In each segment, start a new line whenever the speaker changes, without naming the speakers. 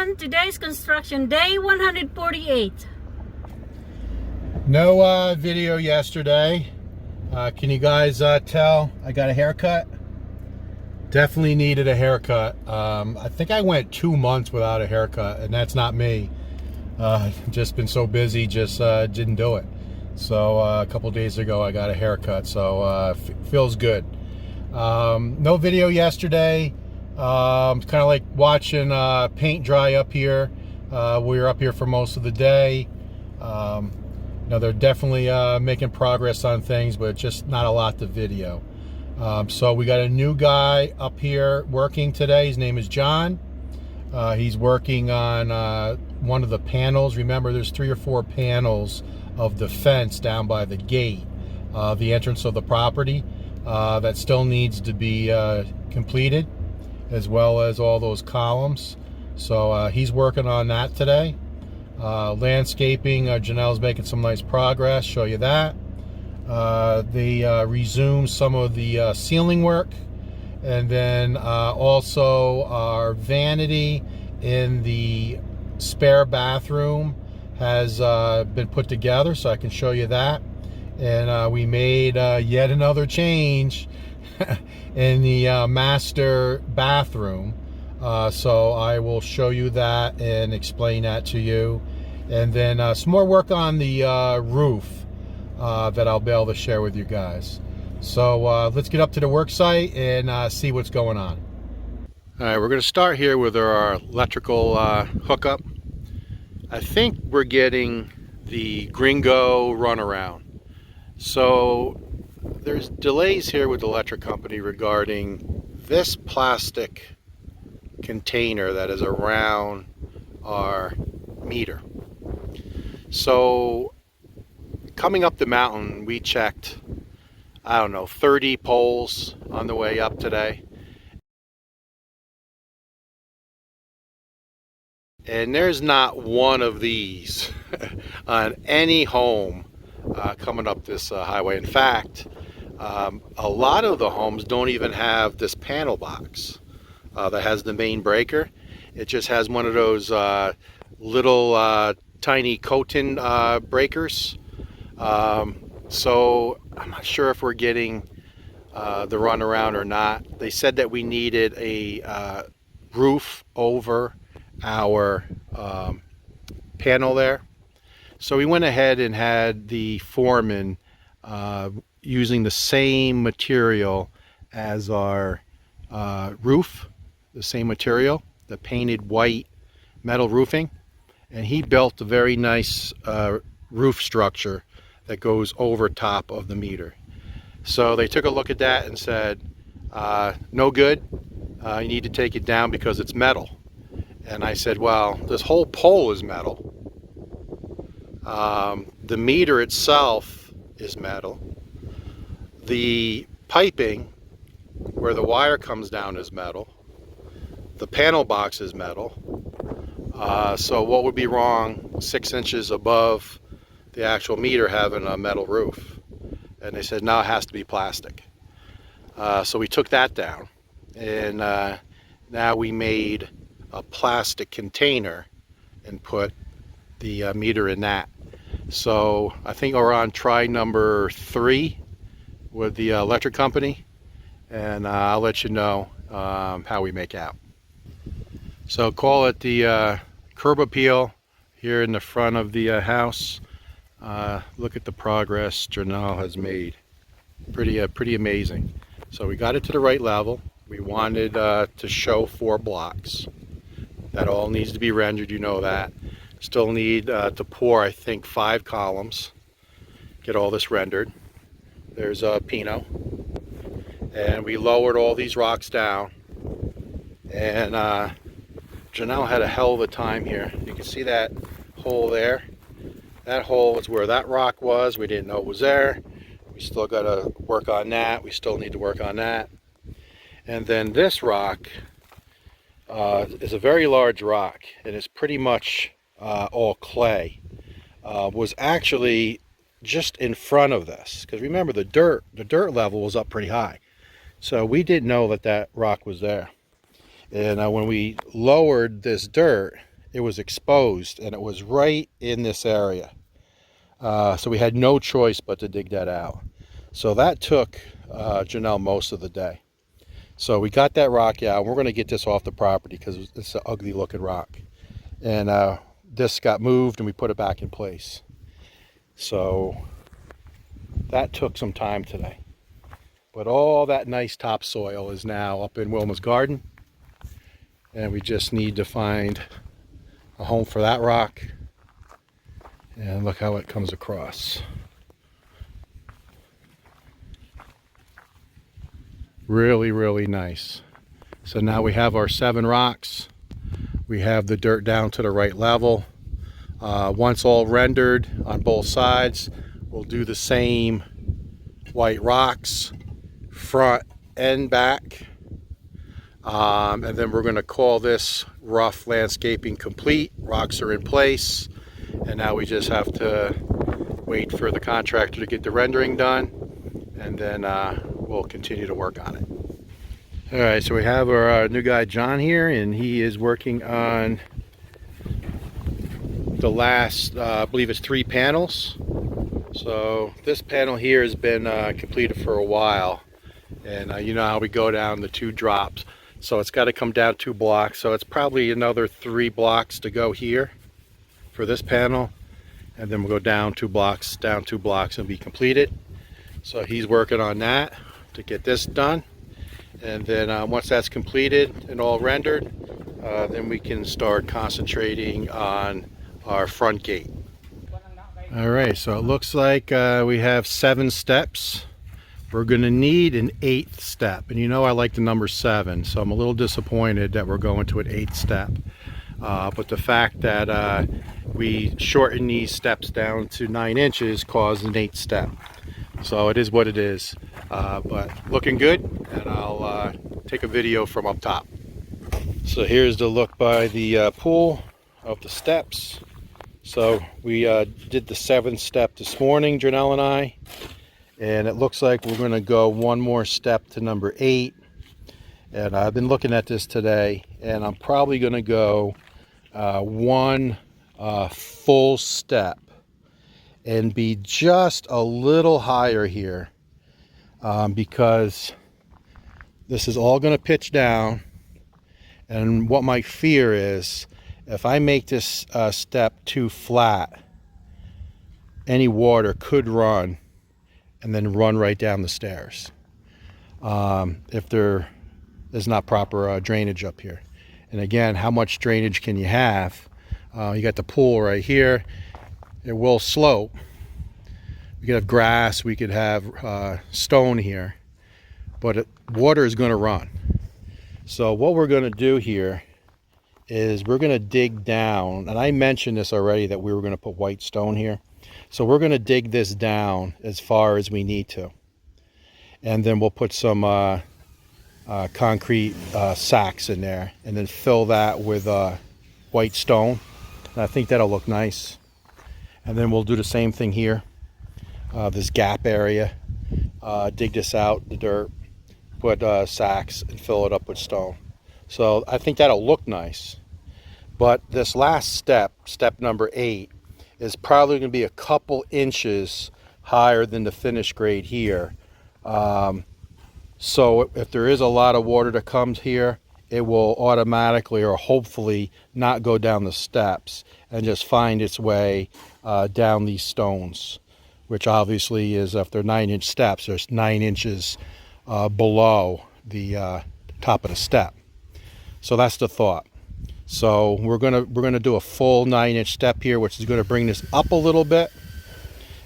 everyone. Today's construction day 148.
No video yesterday. Can you guys tell I got a haircut? Definitely needed a haircut. I think I went 2 months without a haircut, and that's not me. Just been so busy, just didn't do it. So a couple days ago I got a haircut, so feels good. No video yesterday. It's kind of like watching paint dry up here. We were up here for most of the day. They're definitely making progress on things, but just not a lot to video. So we got a new guy up here working today. His name is John. He's working on one of the panels. Remember, there's 3 or 4 panels of the fence down by the gate, the entrance of the property, that still needs to be completed, as well as all those columns. So he's working on that today. Landscaping, Janelle's making some nice progress, show you that. They resumed some of the ceiling work, and then also our vanity in the spare bathroom has been put together, so I can show you that. And we made yet another change in the master bathroom, so I will show you that and explain that to you. And then some more work on the roof that I'll be able to share with you guys. So let's get up to the work site and see what's going on. All right, we're going to start here with our electrical hookup. I think we're getting the Gringo runaround. So there's delays here with the electric company regarding this plastic container that is around our meter. So coming up the mountain, we checked, I don't know, 30 poles on the way up today. And there's not one of these on any home coming up this highway. In fact, a lot of the homes don't even have this panel box that has the main breaker. It just has one of those little tiny Cotin breakers. So I'm not sure if we're getting the runaround or not. They said that we needed a roof over our panel there. So we went ahead and had the foreman using the same material as our roof, the same material, the painted white metal roofing, and he built a very nice roof structure that goes over top of the meter. So they took a look at that and said, no good, you need to take it down because it's metal. And I said, well, this whole pole is metal. The meter itself is metal. The piping where the wire comes down is metal. The panel box is metal. So what would be wrong 6 inches above the actual meter having a metal roof? And they said, no, it has to be plastic. So we took that down, and now we made a plastic container and put the meter in that. So I think we're on try number 3 with the electric company, and I'll let you know how we make out. So call it the curb appeal here in the front of the house. Look at the progress Janelle has made. Pretty amazing. So we got it to the right level. We wanted to show 4 blocks. That all needs to be rendered, you know that. Still need to pour, I think, 5 columns. Get all this rendered. There's Pino. And we lowered all these rocks down. And Janelle had a hell of a time here. You can see that hole there. That hole is where that rock was. We didn't know it was there. We still got to work on that. We still need to work on that. And then this rock is a very large rock, and it's pretty much all clay. Was actually just in front of this, because remember the dirt level was up pretty high, so we didn't know that rock was there. And when we lowered this dirt, it was exposed, and it was right in this area. So we had no choice but to dig that out. So that took Janelle most of the day. So we got that rock out. We're going to get this off the property because it's an ugly looking rock. And this got moved and we put it back in place. So that took some time today. But all that nice topsoil is now up in Wilma's garden. And we just need to find a home for that rock. And look how it comes across. Really, really nice. So now we have our 7 rocks. We have the dirt down to the right level. Once all rendered on both sides, we'll do the same white rocks, front and back. And then we're going to call this rough landscaping complete. Rocks are in place. And now we just have to wait for the contractor to get the rendering done. And then we'll continue to work on it. All right, so we have our new guy John here, and he is working on the last, I believe it's 3 panels. So this panel here has been completed for a while, and you know how we go down the 2 drops. So it's got to come down 2 blocks. So it's probably another 3 blocks to go here for this panel, and then we'll go down 2 blocks, and be completed. So he's working on that to get this done. And then once that's completed and all rendered, then we can start concentrating on our front gate. All right, so it looks like we have 7 steps. We're going to need an 8th step. And you know I like the number 7, so I'm a little disappointed that we're going to an 8th step. But the fact that we shortened these steps down to 9 inches caused an 8th step. So it is what it is. But looking good, and I'll take a video from up top. So here's the look by the pool of the steps. So we did the 7th step this morning, Janelle and I, and it looks like we're going to go 1 more step to number 8. And I've been looking at this today, and I'm probably going to go 1 full step and be just a little higher here. Because this is all going to pitch down, and what my fear is, if I make this step too flat, any water could run and then run right down the stairs if there is not proper drainage up here. And again, how much drainage can you have? You got the pool right here. It will slope. We could have grass, we could have stone here, but water is going to run. So what we're going to do here is we're going to dig down, and I mentioned this already that we were going to put white stone here. So we're going to dig this down as far as we need to. And then we'll put some concrete sacks in there and then fill that with white stone. And I think that'll look nice. And then we'll do the same thing here. This gap area, dig this out, the dirt, put sacks and fill it up with stone. So I think that'll look nice. But this last step, step number 8, is probably going to be a couple inches higher than the finished grade here. So if there is a lot of water that comes here, it will automatically or hopefully not go down the steps and just find its way down these stones, which obviously is, if they're 9-inch steps, there's 9 inches below the top of the step. So that's the thought. So we're gonna do a full 9-inch step here, which is going to bring this up a little bit,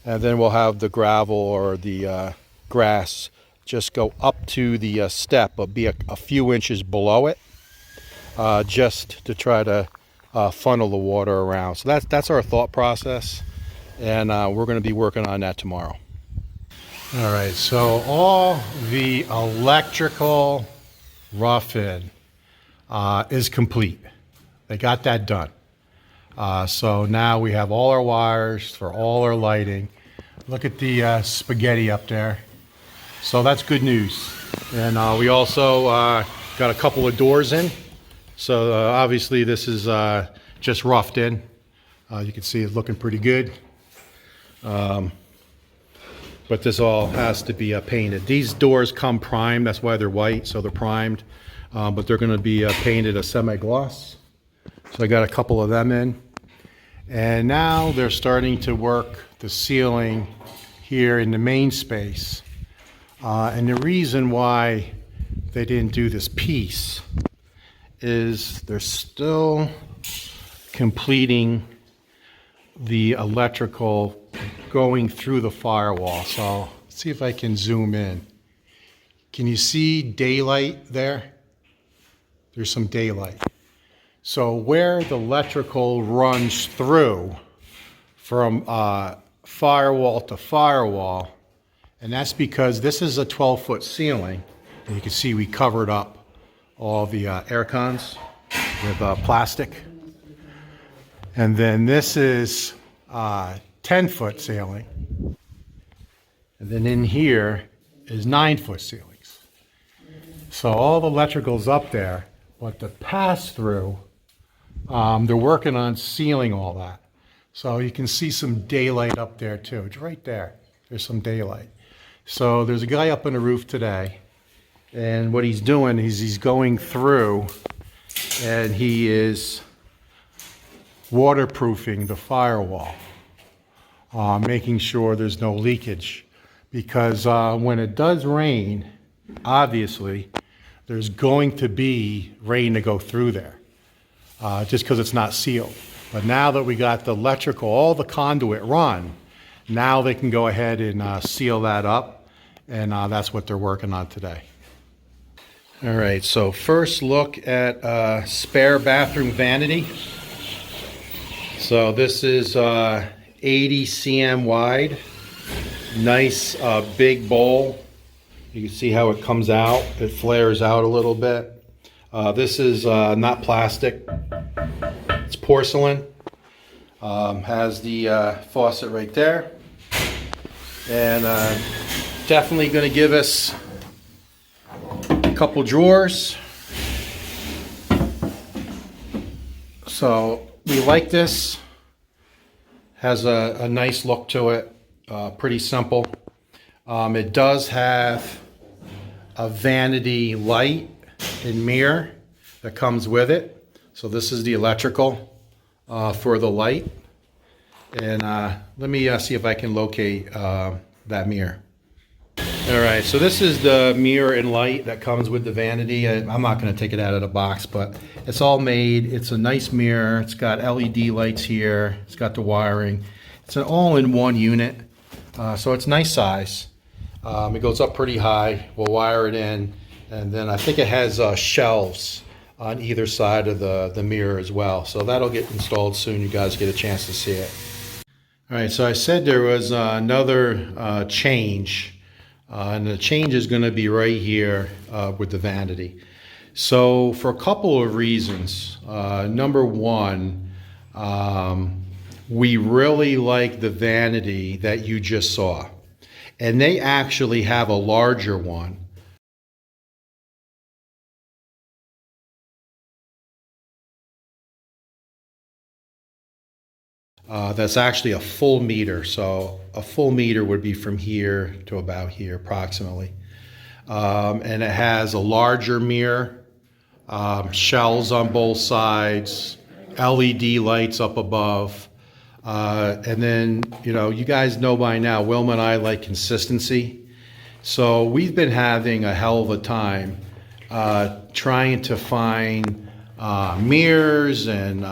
and then we'll have the gravel or the grass just go up to the step, but be a few inches below it, just to try to funnel the water around. So that's our thought process, and we're going to be working on that tomorrow. All right, so all the electrical rough-in is complete. They got that done. So now we have all our wires for all our lighting. Look at the spaghetti up there. So that's good news. And we also got a couple of doors in. So obviously this is just roughed in. You can see it's looking pretty good. But this all has to be painted. These doors come primed, that's why they're white, so they're primed. But they're going to be painted a semi-gloss. So I got a couple of them in. And now they're starting to work the ceiling here in the main space. And the reason why they didn't do this piece is they're still completing the electrical going through the firewall. So let's see if I can zoom in. Can you see daylight there? There's some daylight. So where the electrical runs through from firewall to firewall, and that's because this is a 12-foot ceiling, and you can see we covered up all the air cons with plastic. And then this is 10-foot ceiling. And then in here is 9-foot ceilings. So all the electrical's up there, but the pass-through, they're working on sealing all that. So you can see some daylight up there too. It's right there. There's some daylight. So there's a guy up on the roof today, and what he's doing is he's going through and he is waterproofing the firewall, making sure there's no leakage. Because when it does rain, obviously, there's going to be rain to go through there, just because it's not sealed. But now that we got the electrical, all the conduit run, now they can go ahead and seal that up, and that's what they're working on today. All right, so first look at spare bathroom vanity. So this is 80 cm wide, nice big bowl. You can see how it comes out. It flares out a little bit. This is not plastic. It's porcelain. Has the faucet right there. And definitely going to give us a couple drawers. So we like this. Has a nice look to it. Pretty simple. It does have a vanity light and mirror that comes with it. So this is the electrical for the light. And let me see if I can locate that mirror. All right, so this is the mirror and light that comes with the vanity. I'm not going to take it out of the box, but it's all made. It's a nice mirror. It's got LED lights here. It's got the wiring. It's an all-in-one unit, so it's nice size. It goes up pretty high. We'll wire it in, and then I think it has shelves on either side of the mirror as well. So that'll get installed soon. You guys get a chance to see it. All right, so I said there was another change. And the change is going to be right here with the vanity. So for a couple of reasons. Number one, we really like the vanity that you just saw. And they actually have a larger one. That's actually a full meter. So a full meter would be from here to about here approximately. And it has a larger mirror, shells on both sides, LED lights up above. And then, you guys know by now, Wilma and I like consistency. So we've been having a hell of a time trying to find mirrors and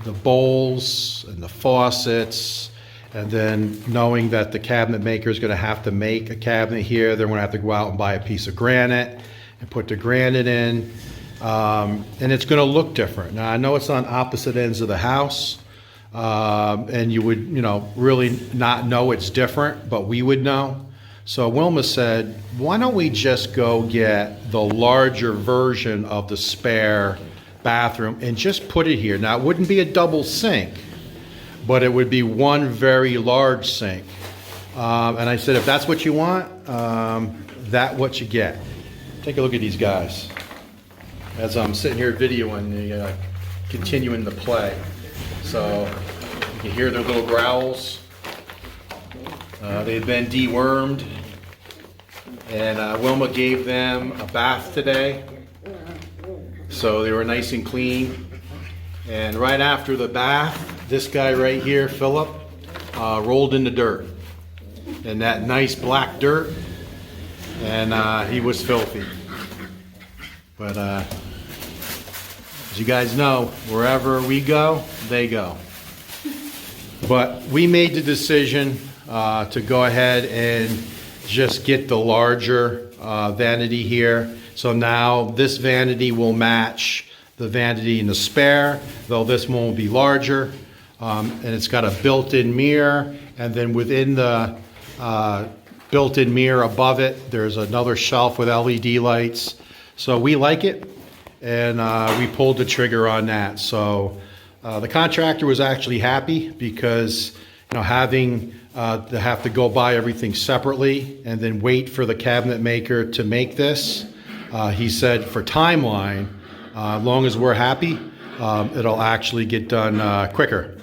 the bowls and the faucets, and then knowing that the cabinet maker is going to have to make a cabinet here. They're going to have to go out and buy a piece of granite and put the granite in, and it's going to look different. Now I know it's on opposite ends of the house, and you would really not know it's different, but we would know. So Wilma said, why don't we just go get the larger version of the spare bathroom and just put it here. Now it wouldn't be a double sink, but it would be one very large sink. And I said, if that's what you want, that's what you get. Take a look at these guys. As I'm sitting here videoing, continuing the play. So you can hear their little growls. They've been dewormed, and Wilma gave them a bath today. So they were nice and clean. And right after the bath, this guy right here, Philip, rolled in the dirt. And that nice black dirt. And he was filthy. But as you guys know, wherever we go, they go. But we made the decision to go ahead and just get the larger vanity here. So now this vanity will match the vanity in the spare, though this one will be larger. And it's got a built-in mirror, and then within the built-in mirror above it, there's another shelf with LED lights. So we like it, and we pulled the trigger on that. So the contractor was actually happy because, you know, having to have to go buy everything separately and then wait for the cabinet maker to make this, he said for timeline, as long as we're happy, it'll actually get done quicker.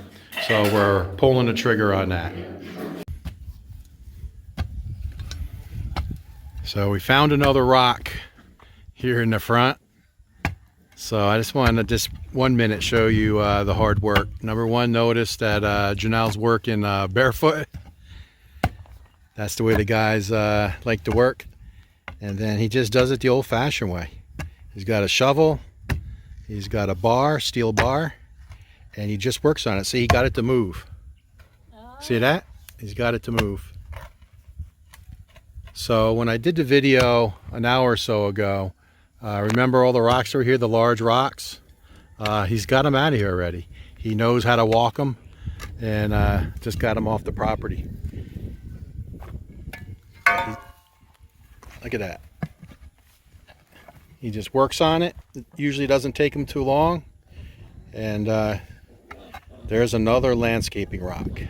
So we're pulling the trigger on that. So we found another rock here in the front. So I just wanted to just 1 minute show you the hard work. Number one, notice that Janelle's working barefoot. That's the way the guys like to work. And then he just does it the old-fashioned way. He's got a shovel, he's got a bar, steel bar, and he just works on it. See, he got it to move. See that? He's got it to move. So when I did the video an hour or so ago, remember all the rocks over here, the large rocks? He's got them out of here already. He knows how to walk them, and just got them off the property. Look at that. He just works on it. It usually doesn't take him too long. And there's another landscaping rock.